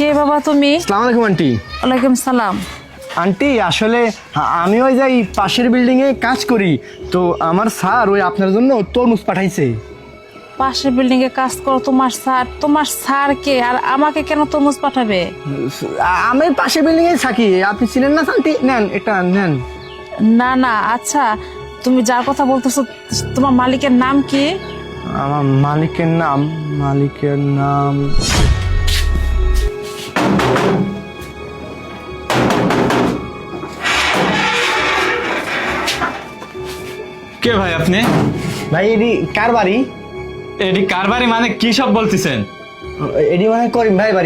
কে বাবা তুমি? আসসালামু আলাইকুম আন্টি। ওয়ালাইকুম সালাম। আন্টি আসলে আমি ওই যাই পাশের বিল্ডিংয়ে কাজ করি, তো আমার স্যার ওই আপনার জন্য তরমুজ পাঠাইছে। পাশের বিল্ডিং এ কাজ করো তোমার স্যার কে আর আমাকে কেন তরমুজ পাঠাবে? আমি পাশের বিল্ডিংয়ে থাকি, আপনি চিনেন না আন্টি? নেন এটা নেন। না না, আচ্ছা তুমি যার কথা বলতেছো তোমার মালিকের নাম কি? আমার মালিকের নাম কে ভাই আপনি? ভাই এডি কার বাড়ি? এটি কার বাড়ি মানে কি সব বলতেছেন? এডি মানে করিম ভাই বাড়ি।